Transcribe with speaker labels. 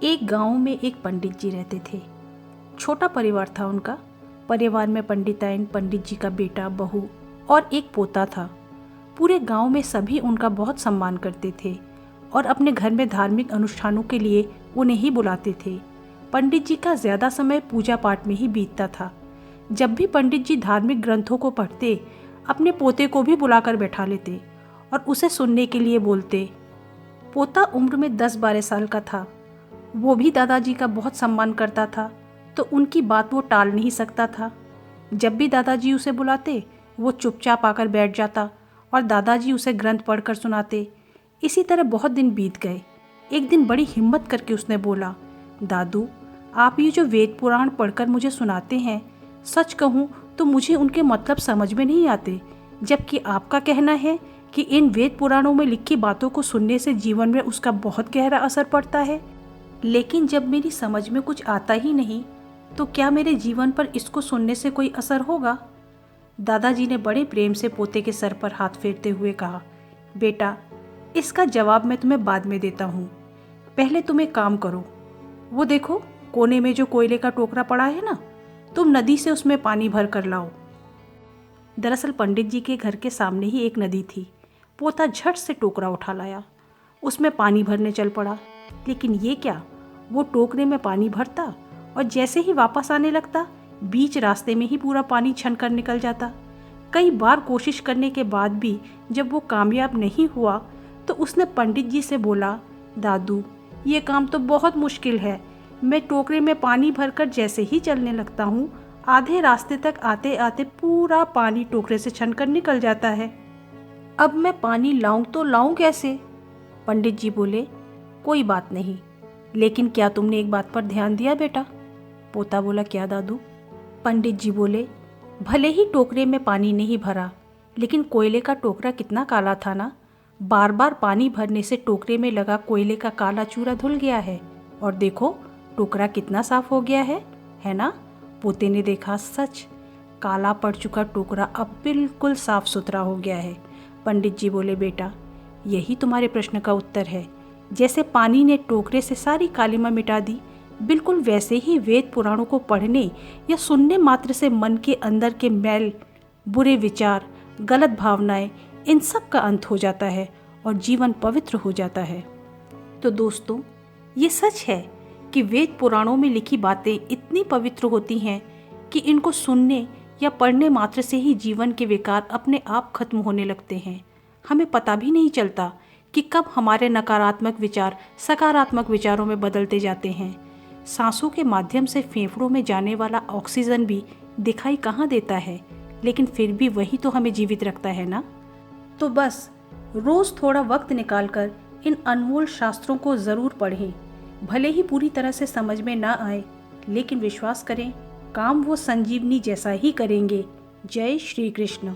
Speaker 1: एक गांव में एक पंडित जी रहते थे। छोटा परिवार था उनका। परिवार में पंडिताइन, पंडित जी का बेटा, बहू और एक पोता था। पूरे गांव में सभी उनका बहुत सम्मान करते थे और अपने घर में धार्मिक अनुष्ठानों के लिए उन्हें ही बुलाते थे। पंडित जी का ज़्यादा समय पूजा पाठ में ही बीतता था। जब भी पंडित जी धार्मिक ग्रंथों को पढ़ते, अपने पोते को भी बुलाकर बैठा लेते और उसे सुनने के लिए बोलते। पोता उम्र में 10-12 साल का था। वो भी दादाजी का बहुत सम्मान करता था, तो उनकी बात वो टाल नहीं सकता था। जब भी दादाजी उसे बुलाते, वो चुपचाप आकर बैठ जाता और दादाजी उसे ग्रंथ पढ़कर सुनाते। इसी तरह बहुत दिन बीत गए। एक दिन बड़ी हिम्मत करके उसने बोला, दादू, आप ये जो वेद पुराण पढ़कर मुझे सुनाते हैं, सच कहूँ तो मुझे उनके मतलब समझ में नहीं आते, जबकि आपका कहना है कि इन वेद पुराणों में लिखी बातों को सुनने से जीवन में उसका बहुत गहरा असर पड़ता है। लेकिन जब मेरी समझ में कुछ आता ही नहीं, तो क्या मेरे जीवन पर इसको सुनने से कोई असर होगा? दादाजी ने बड़े प्रेम से पोते के सर पर हाथ फेरते हुए कहा, बेटा, इसका जवाब मैं तुम्हें बाद में देता हूँ। पहले तुम एक काम करो, वो देखो कोने में जो कोयले का टोकरा पड़ा है ना, तुम नदी से उसमें पानी भर कर लाओ। दरअसल पंडित जी के घर के सामने ही एक नदी थी। पोता झट से टोकरा उठा लाया, उसमें पानी भरने चल पड़ा। लेकिन ये क्या, वो टोकरे में पानी भरता और जैसे ही वापस आने लगता, बीच रास्ते में ही पूरा पानी छन कर निकल जाता। कई बार कोशिश करने के बाद भी जब वो कामयाब नहीं हुआ, तो उसने पंडित जी से बोला, दादू, ये काम तो बहुत मुश्किल है। मैं टोकरे में पानी भरकर जैसे ही चलने लगता हूँ, आधे रास्ते तक आते आते पूरा पानी टोकरे से छनकर निकल जाता है। अब मैं पानी लाऊं तो लाऊं कैसे? पंडित जी बोले, कोई बात नहीं, लेकिन क्या तुमने एक बात पर ध्यान दिया बेटा? पोता बोला, क्या दादू? पंडित जी बोले, भले ही टोकरे में पानी नहीं भरा, लेकिन कोयले का टोकरा कितना काला था ना। बार बार पानी भरने से टोकरे में लगा कोयले का काला चूरा धुल गया है, और देखो टोकरा कितना साफ हो गया है ना? पोते ने देखा, सच काला पड़ चुका टोकरा अब बिल्कुल साफ सुथरा हो गया है। पंडित जी बोले, बेटा, यही तुम्हारे प्रश्न का उत्तर है। जैसे पानी ने टोकरे से सारी कालिमा मिटा दी, बिल्कुल वैसे ही वेद पुराणों को पढ़ने या सुनने मात्र से मन के अंदर के मैल, बुरे विचार, गलत भावनाएं, इन सब का अंत हो जाता है और जीवन पवित्र हो जाता है। तो दोस्तों, ये सच है कि वेद पुराणों में लिखी बातें इतनी पवित्र होती हैं कि इनको सुनने या पढ़ने मात्र से ही जीवन के विकार अपने आप खत्म होने लगते हैं। हमें पता भी नहीं चलता कि कब हमारे नकारात्मक विचार सकारात्मक विचारों में बदलते जाते हैं। सांसों के माध्यम से फेफड़ों में जाने वाला ऑक्सीजन भी दिखाई कहाँ देता है, लेकिन फिर भी वही तो हमें जीवित रखता है ना। तो बस रोज़ थोड़ा वक्त निकालकर इन अनमोल शास्त्रों को ज़रूर पढ़ें। भले ही पूरी तरह से समझ में ना आए, लेकिन विश्वास करें, काम वो संजीवनी जैसा ही करेंगे। जय श्री कृष्ण।